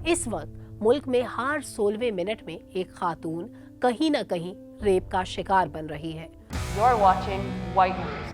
इस वक्त मुल्क में हर 16वें मिनट में एक खातून कहीं न कहीं रेप का शिकार बन रही है। You're watching White News.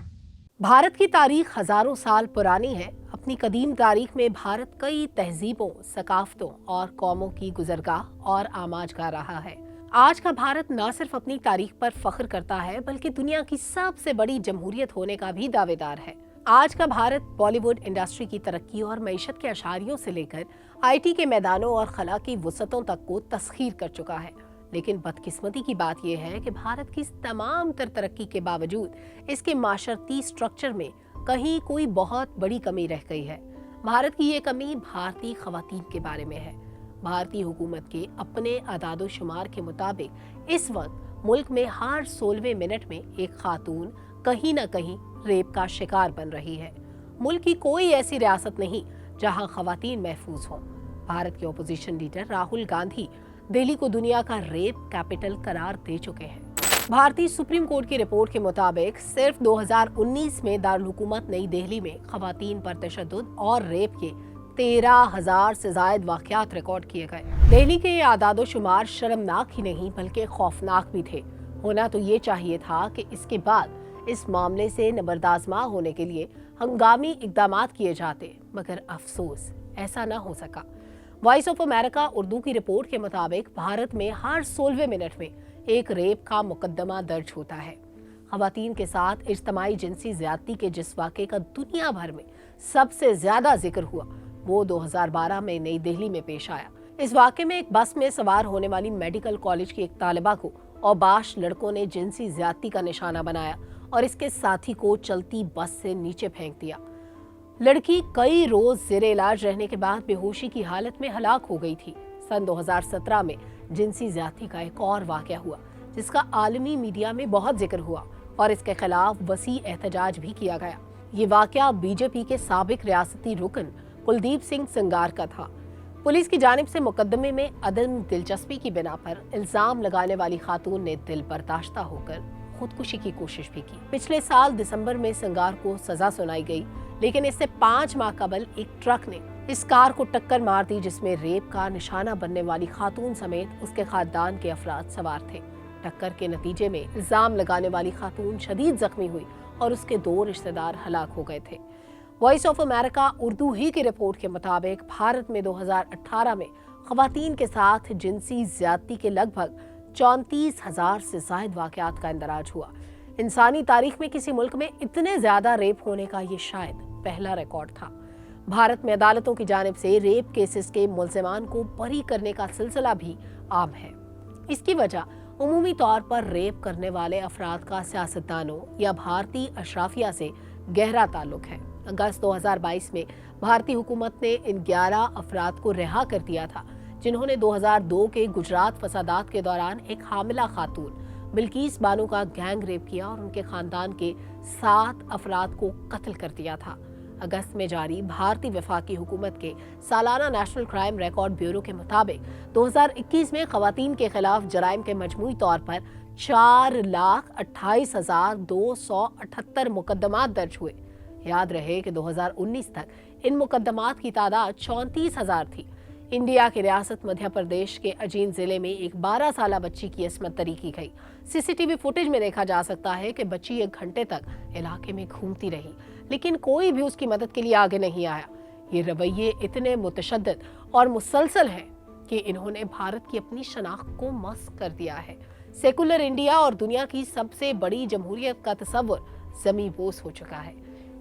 Bharat की तारीख हजारों साल पुरानी है। अपनी कदीम तारीख में भारत कई तहजीबों, सकाफतों और कौमों की गुजरगाह और आमाजगाह रहा है। आज का भारत न सिर्फ अपनी तारीख पर फख्र करता है, बल्कि दुनिया की सबसे बड़ी जमहूरियत होने का भी दावेदार है। आज का भारत बॉलीवुड इंडस्ट्री की तरक्की और मईशत के अशारियों से लेकर IT के मैदानों और खला की वसतों तक को तस्खीर कर चुका है। लेकिन बदकिस्मती की बात यह है कि भारत की इस तमाम तरक्की के बावजूद इसके माशरती स्ट्रक्चर में कहीं कोई बहुत बड़ी कमी रह गई है। भारत की ये कमी भारतीय खवातीन के बारे में है। भारतीय हुकूमत के अपने अदादो शुमार के मुताबिक इस वक्त मुल्क में हर 16वें मिनट में एक खातून कहीं न कहीं रेप का शिकार बन रही है। मुल्क की कोई ऐसी रियासत नहीं जहां खवातीन महफूज हों। भारत के अपोजिशन लीडर राहुल गांधी दिल्ली को दुनिया का रेप कैपिटल करार दे चुके हैं। भारतीय सुप्रीम कोर्ट की रिपोर्ट के मुताबिक सिर्फ 2019 में दारुल हुकूमत नई दिल्ली में खवातीन पर तशद्दुद और रेप के 13,000 से ज्यादा वाकयात रिकॉर्ड किए गए। दिल्ली के ये आदादो शुमार शर्मनाक ही नहीं बल्कि खौफनाक भी थे। होना तो ये चाहिए था कि इसके बाद इस मामले से नबरदाजमा होने के लिए हंगामी इकदामात किए जाते, मगर अफसोस ऐसा न हो सका। वॉइस ऑफ अमेरिका उर्दू की रिपोर्ट के मुताबिक भारत में हर 16वें मिनट में एक रेप का मुकदमा दर्ज होता है। खवातीन के साथ इज्तमाई जिनसी ज्यादती के जिस वाक़े का दुनिया भर में सबसे ज्यादा जिक्र हुआ, वो 2012 में नई दिल्ली में पेश आया। इस वाक़े में एक बस में सवार होने वाली मेडिकल कॉलेज की एक तालिबा को औबाश लड़कों ने जिनसी ज्यादती का निशाना बनाया और इसके साथी को चलती बस से नीचे फेंक दिया। लड़की कई रोज ज़ेरे इलाज रहने के बाद बेहोशी की हालत में हलाक हो गई थी। सन 2017 में जिनसी ज्यादती का एक और वाकया हुआ जिसका आलमी मीडिया में बहुत जिक्र हुआ और इसके खिलाफ वसी एहतजाज भी किया गया। ये वाकया बीजेपी के साबिक रियासती रुकन कुलदीप सिंह सेंगार का था। पुलिस की जानिब से मुकदमे में अदम दिलचस्पी की बिना पर इल्जाम लगाने वाली खातून ने दिल बर्दाश्ता होकर खुदकुशी की कोशिश भी की। पिछले साल दिसंबर में सेंगार को सजा सुनाई गई, लेकिन इससे 5 माह कबल एक ट्रक ने इस कार को टक्कर मार दी जिसमें रेप का निशाना बनने वाली खातून समेत उसके खानदान के अफराद सवार थे। टक्कर के नतीजे में इल्जाम लगाने वाली खातून शदीद जख्मी हुई और उसके 2 रिश्तेदार हलाक हो गए थे। वॉइस ऑफ अमेरिका उर्दू ही की रिपोर्ट के मुताबिक भारत में 2018 में खवातीन के साथ जिनसी ज्यादती के लगभग 34,000 से ज्यादा वाकयात का इंदराज हुआ। इंसानी तारीख में किसी मुल्क में इतने ज्यादा रेप होने का ये शायद पहला रिकॉर्ड था। भारत में अदालतों की जानिब से रेप केसेस के मुल्ज़िमान को बरी करने का सिलसिला भी आम है। इसकी वजह उमूमी तौर पर रेप करने वाले अफराद का सियासतदानों या भारतीय अशराफिया से गहरा ताल्लुक है। अगस्त 2022 में भारतीय हुकूमत ने इन 11 अफराद को रिहा कर दिया था जिन्होंने 2002 के गुजरात फसादात के दौरान एक हामिला खातून बिल्किस बानो का गैंग रेप किया और उनके खानदान के 7 अफराद को कत्ल कर दिया था। अगस्त में जारी भारतीय वफाकी हुकूमत के सालाना नेशनल क्राइम रिकॉर्ड ब्यूरो के मुताबिक 2021 में खवातीन के खिलाफ जराइम के मजमूई तौर पर 4,28,278 मुकदमात दर्ज हुए। याद रहे कि 2019 तक इन मुकदमात की तादाद 34,000 थी। इंडिया की रियासत मध्य प्रदेश के अजीन जिले में एक 12 साला बच्ची की इस्मत दरी की गई। CCTV फुटेज में देखा जा सकता है कि बच्ची 1 घंटे तक इलाके में घूमती रही, लेकिन कोई भी उसकी मदद के लिए आगे नहीं आया। ये रवैये इतने मुतशद्दिद और मुसलसल हैं कि इन्होंने भारत की अपनी शनाख्त को मस्क कर दिया है। सेकुलर इंडिया और दुनिया की सबसे बड़ी जमहूरियत का तस्वुर ज़मीं बोस हो चुका है।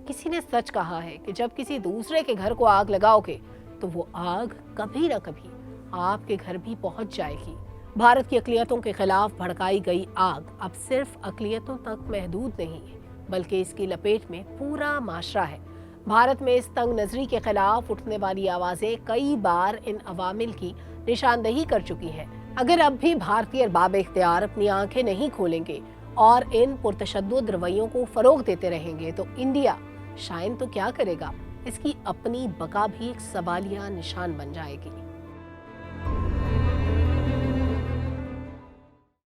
किसी ने सच कहा है कि जब किसी दूसरे के घर को आग लगाओगे तो वो आग कभी न कभी आपके घर भी पहुंच जाएगी। भारत की अक़लियतों के खिलाफ भड़काई गई आग अब सिर्फ अक़लियतों तक महदूद नहीं है, बल्कि इसकी लपेट में पूरा माशरा है। भारत में इस तंग नजरी के खिलाफ उठने वाली आवाजें कई बार इन अवामिल की निशानदही कर चुकी हैं। अगर अब भी भारतीय अरबाब इख्तियार अपनी आंखें नहीं खोलेंगे और इन पुरतशद्दुद रवैयों को फरोग देते रहेंगे तो इंडिया शायद तो क्या करेगा, इसकी अपनी बका भी एक सवालिया निशान बन जाएगी।